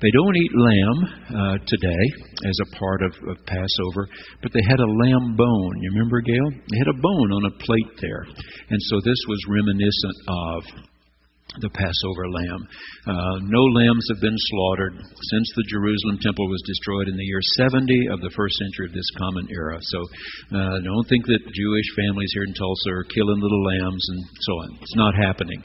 They don't eat lamb today as a part of Passover, but they had a lamb bone. You remember, Gail? They had a bone on a plate there. And so this was reminiscent of the Passover lamb. No lambs have been slaughtered since the Jerusalem temple was destroyed in the year 70 of the first century of this common era. So don't think that Jewish families here in Tulsa are killing little lambs and so on. It's not happening.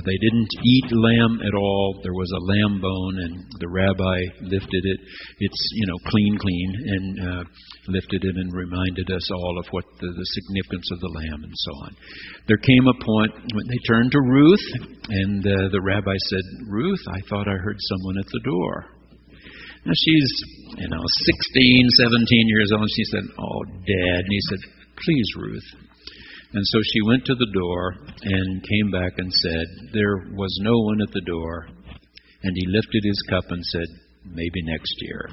They didn't eat lamb at all. There was a lamb bone, and the rabbi lifted it. It's, clean, and lifted it and reminded us all of what the significance of the lamb and so on. There came a point when they turned to Ruth, and the rabbi said, "Ruth, I thought I heard someone at the door." Now she's, 16, 17 years old, and she said, "Oh, Dad." And he said, "Please, Ruth." And so she went to the door and came back and said, "There was no one at the door." And he lifted his cup and said, "Maybe next year.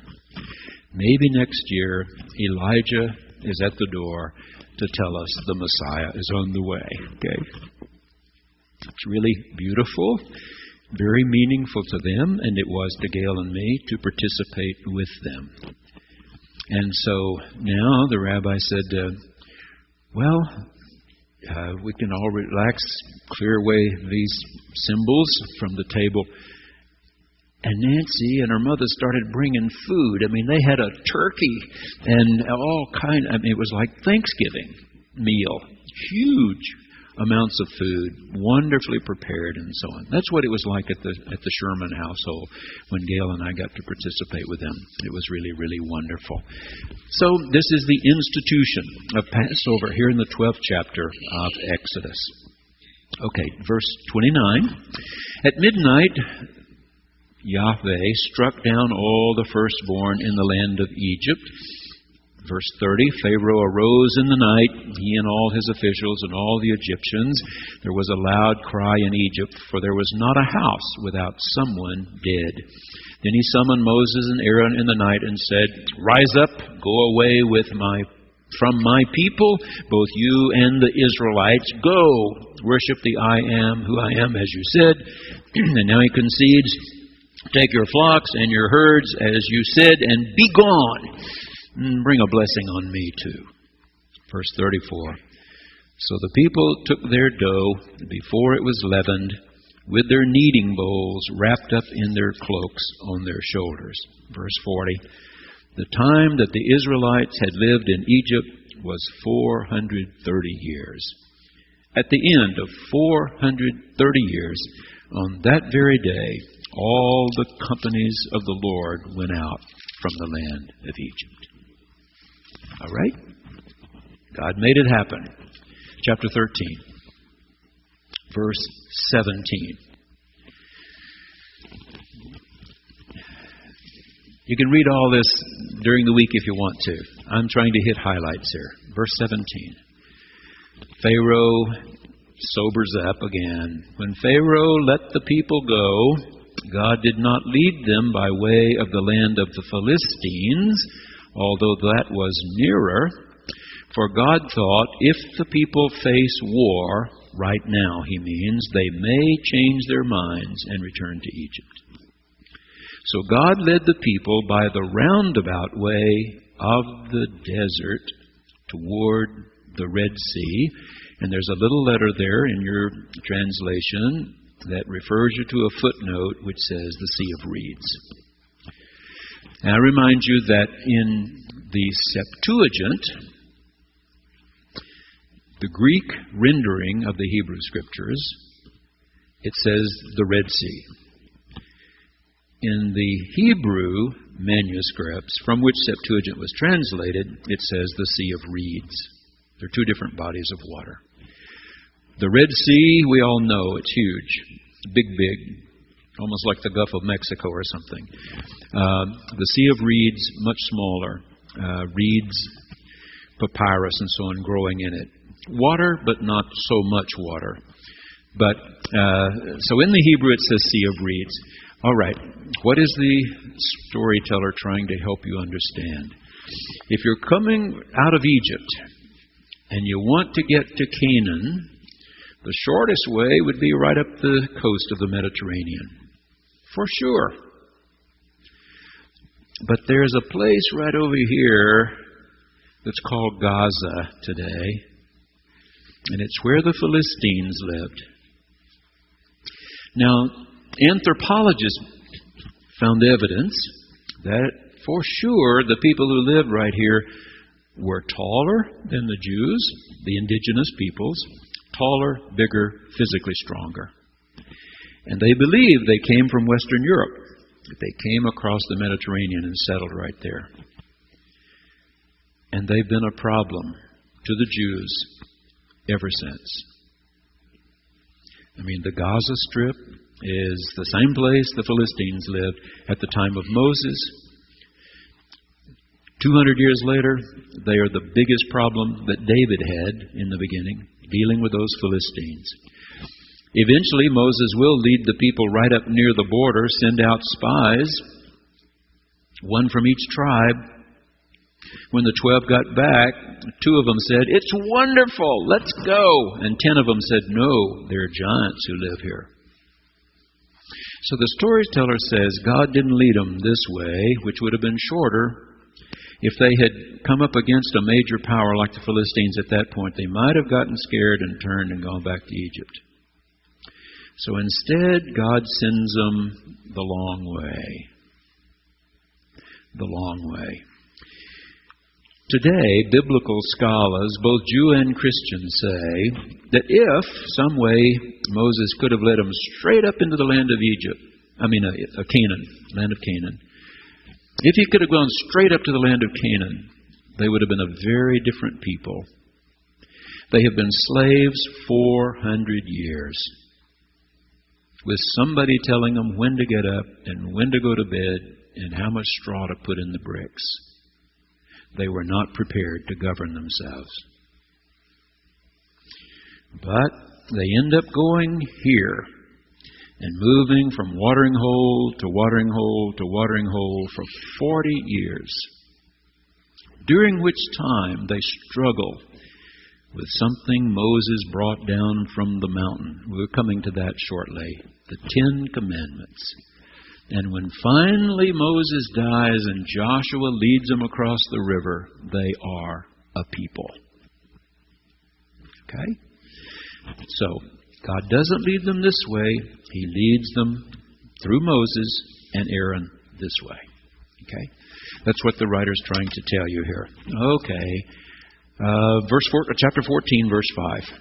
Maybe next year, Elijah is at the door to tell us the Messiah is on the way." Okay? It's really beautiful, very meaningful to them, and it was to Gail and me to participate with them. And so now the rabbi said, we can all relax, clear away these symbols from the table. And Nancy and her mother started bringing food. I mean, they had a turkey and all kind. It was like Thanksgiving meal. Huge amounts of food, wonderfully prepared, and so on. That's what it was like at the Sherman household when Gail and I got to participate with them. It was really, really wonderful. So this is the institution of Passover here in the 12th chapter of Exodus. Okay, verse 29. At midnight, Yahweh struck down all the firstborn in the land of Egypt. Verse 30, Pharaoh arose in the night, he and all his officials and all the Egyptians. There was a loud cry in Egypt, for there was not a house without someone dead. Then he summoned Moses and Aaron in the night and said, "Rise up, go away from my people, both you and the Israelites. Go, worship the I am who I am, as you said." And now he concedes, "Take your flocks and your herds, as you said, and be gone. Bring a blessing on me too." Verse 34. So the people took their dough before it was leavened, with their kneading bowls wrapped up in their cloaks on their shoulders. Verse 40. The time that the Israelites had lived in Egypt was 430 years. At the end of 430 years, on that very day, all the companies of the Lord went out from the land of Egypt. All right? God made it happen. Chapter 13, verse 17. You can read all this during the week if you want to. I'm trying to hit highlights here. Verse 17. Pharaoh sobers up again. When Pharaoh let the people go, God did not lead them by way of the land of the Philistines, although that was nearer. For God thought, if the people face war, right now, he means, they may change their minds and return to Egypt. So God led the people by the roundabout way of the desert toward the Red Sea. And there's a little letter there in your translation that refers you to a footnote which says the Sea of Reeds. And I remind you that in the Septuagint, The Greek rendering of the Hebrew Scriptures, it says the Red Sea. In the Hebrew manuscripts from which Septuagint was translated, it says the Sea of Reeds. They're two different bodies of water. The Red Sea, we all know, it's huge. Big, almost like the Gulf of Mexico or something. The Sea of Reeds, much smaller. Reeds, papyrus, and so on growing in it. Water, but not so much water. But so in the Hebrew it says Sea of Reeds. All right, what is the storyteller trying to help you understand? If you're coming out of Egypt and you want to get to Canaan, the shortest way would be right up the coast of the Mediterranean. For sure. But there's a place right over here that's called Gaza today, and it's where the Philistines lived. Now, anthropologists found evidence that for sure the people who lived right here were taller than the Jews, the indigenous peoples, taller, bigger, physically stronger. And they believed they came from Western Europe. They came across the Mediterranean and settled right there. And they've been a problem to the Jews ever since. I mean, the Gaza Strip is the same place the Philistines lived at the time of Moses. 200 years later, they are the biggest problem that David had in the beginning, dealing with those Philistines. Eventually, Moses will lead the people right up near the border, send out spies, one from each tribe. When the 12 got back, 2 of them said, "It's wonderful, let's go." And 10 of them said, "No, there are giants who live here." So the storyteller says God didn't lead them this way, which would have been shorter. If they had come up against a major power like the Philistines at that point, they might have gotten scared and turned and gone back to Egypt. So instead, God sends them the long way. The long way. Today, biblical scholars, both Jew and Christian, say that if some way Moses could have led them straight up into the land of Egypt, Canaan, land of Canaan, if he could have gone straight up to the land of Canaan, they would have been a very different people. They have been slaves 400 years, with somebody telling them when to get up and when to go to bed and how much straw to put in the bricks. They were not prepared to govern themselves. But they end up going here and moving from watering hole to watering hole to watering hole for 40 years, during which time they struggle with something Moses brought down from the mountain. We're coming to that shortly. The 10 Commandments. And when finally Moses dies and Joshua leads them across the river, they are a people. Okay? So, God doesn't lead them this way. He leads them through Moses and Aaron this way. Okay? That's what the writer's trying to tell you here. Okay. Chapter 14, verse 5.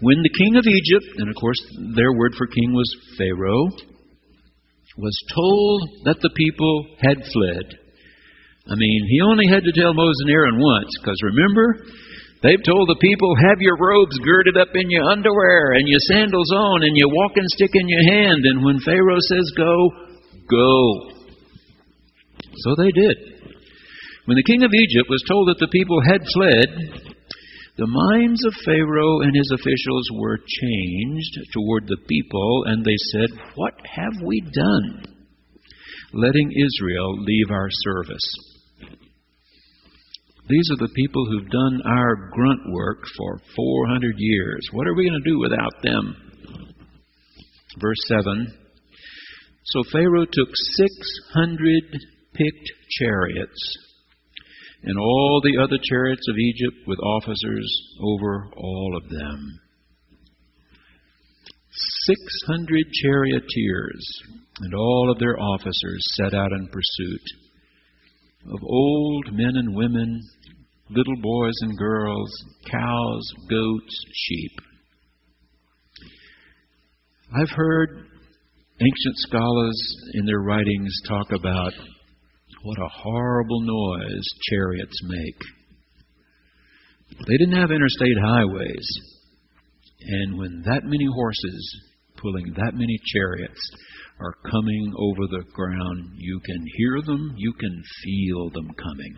When the king of Egypt, and of course their word for king was Pharaoh, was told that the people had fled. He only had to tell Moses and Aaron once, because remember, they've told the people, have your robes girded up in your underwear and your sandals on and your walking stick in your hand. And when Pharaoh says go, go. So they did. When the king of Egypt was told that the people had fled, the minds of Pharaoh and his officials were changed toward the people, and they said, "What have we done, letting Israel leave our service?" These are the people who've done our grunt work for 400 years. What are we going to do without them? Verse 7. So Pharaoh took 600 picked chariots and all the other chariots of Egypt with officers over all of them. 600 charioteers and all of their officers set out in pursuit of old men and women, little boys and girls, cows, goats, sheep. I've heard ancient scholars in their writings talk about what a horrible noise chariots make. They didn't have interstate highways. And when that many horses pulling that many chariots are coming over the ground, you can hear them, you can feel them coming.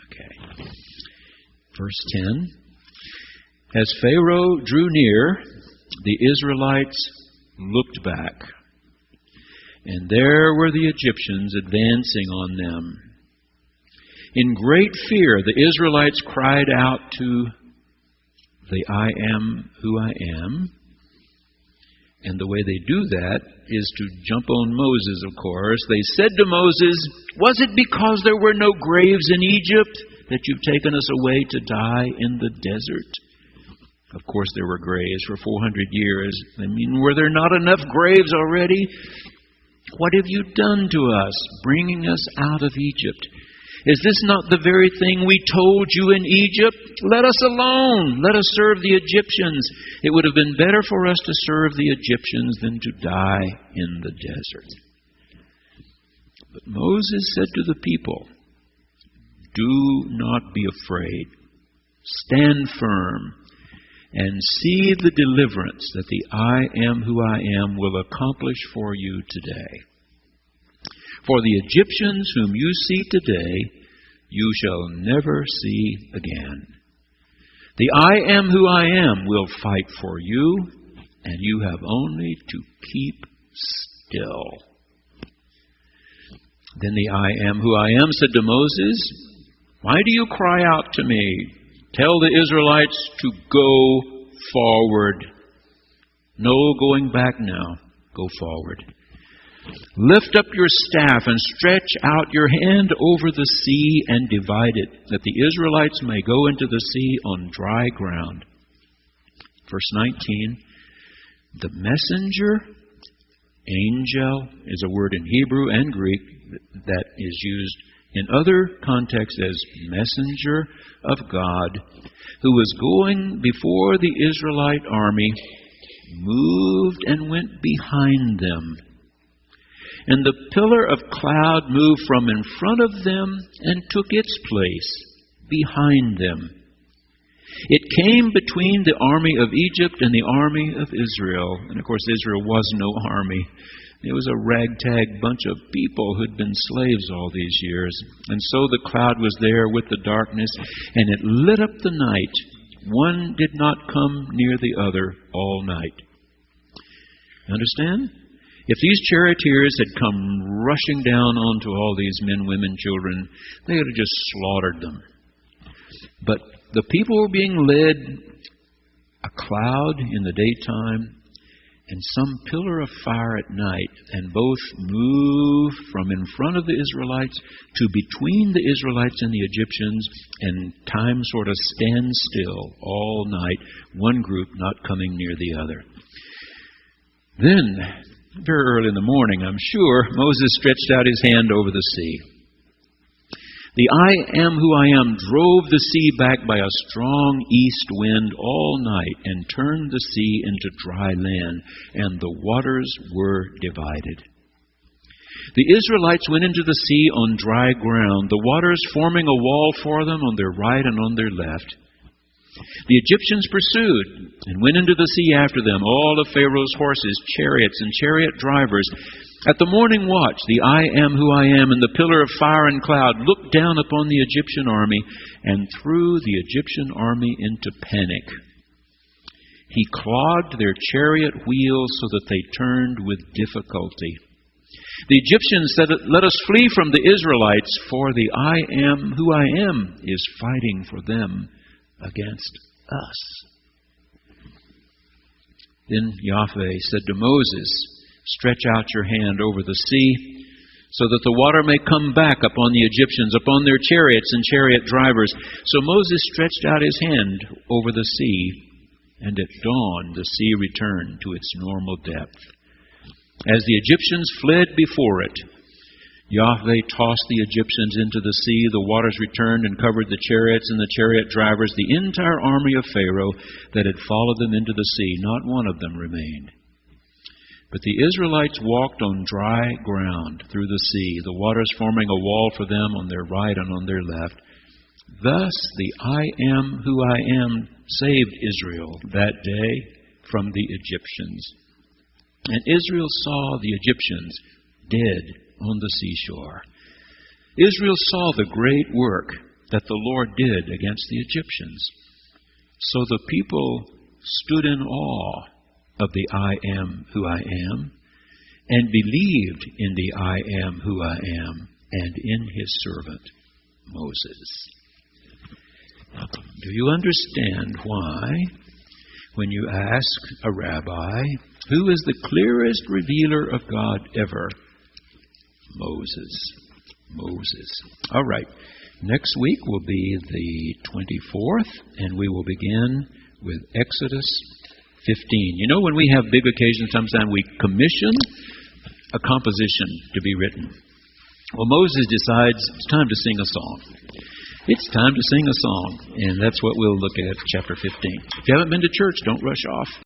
Okay. Verse 10. As Pharaoh drew near, the Israelites looked back, and there were the Egyptians advancing on them. In great fear, the Israelites cried out to the I am who I am. And the way they do that is to jump on Moses, of course. They said to Moses, "Was it because there were no graves in Egypt that you've taken us away to die in the desert?" Of course there were graves for 400 years. I mean, were there not enough graves already? What have you done to us, bringing us out of Egypt? Is this not the very thing we told you in Egypt? Let us alone. Let us serve the Egyptians. It would have been better for us to serve the Egyptians than to die in the desert. But Moses said to the people, "Do not be afraid. Stand firm and see the deliverance that the I am who I am will accomplish for you today. For the Egyptians whom you see today, you shall never see again. The I am who I am will fight for you, and you have only to keep still." Then the I am who I am said to Moses, "Why do you cry out to me? Tell the Israelites to go forward." No going back now. Go forward. "Lift up your staff and stretch out your hand over the sea and divide it, that the Israelites may go into the sea on dry ground." Verse 19, the messenger, angel, is a word in Hebrew and Greek that is used in other contexts as messenger of God, who was going before the Israelite army, moved and went behind them. And the pillar of cloud moved from in front of them and took its place behind them. It came between the army of Egypt and the army of Israel. And of course, Israel was no army. It was a ragtag bunch of people who'd been slaves all these years. And so the cloud was there with the darkness, and it lit up the night. One did not come near the other all night. Understand? If these charioteers had come rushing down onto all these men, women, children, they would have just slaughtered them. But the people were being led, a cloud in the daytime and some pillar of fire at night, and both moved from in front of the Israelites to between the Israelites and the Egyptians, and time sort of stands still all night, one group not coming near the other. Then, very early in the morning, I'm sure, Moses stretched out his hand over the sea. The I am who I am drove the sea back by a strong east wind all night and turned the sea into dry land, and the waters were divided. The Israelites went into the sea on dry ground, the waters forming a wall for them on their right and on their left. The Egyptians pursued and went into the sea after them, all of Pharaoh's horses, chariots, and chariot drivers. At the morning watch, the I am who I am and the pillar of fire and cloud looked down upon the Egyptian army and threw the Egyptian army into panic. He clogged their chariot wheels so that they turned with difficulty. The Egyptians said, "Let us flee from the Israelites, for the I am who I am is fighting for them against us." Then Yahweh said to Moses, "Stretch out your hand over the sea, so that the water may come back upon the Egyptians, upon their chariots and chariot drivers." So Moses stretched out his hand over the sea, and at dawn the sea returned to its normal depth. As the Egyptians fled before it, Yahweh tossed the Egyptians into the sea. The waters returned and covered the chariots and the chariot drivers, the entire army of Pharaoh that had followed them into the sea. Not one of them remained. But the Israelites walked on dry ground through the sea, the waters forming a wall for them on their right and on their left. Thus the I am who I am saved Israel that day from the Egyptians. And Israel saw the Egyptians dead on the seashore. Israel saw the great work that the Lord did against the Egyptians. So the people stood in awe of the I am who I am, and believed in the I am who I am, and in his servant Moses. Do you understand why, when you ask a rabbi, who is the clearest revealer of God ever? Moses. All right. Next week will be the 24th, and we will begin with Exodus 15. You know, when we have big occasions, sometimes we commission a composition to be written. Well, Moses decides it's time to sing a song. It's time to sing a song, and that's what we'll look at chapter 15. If you haven't been to church, don't rush off.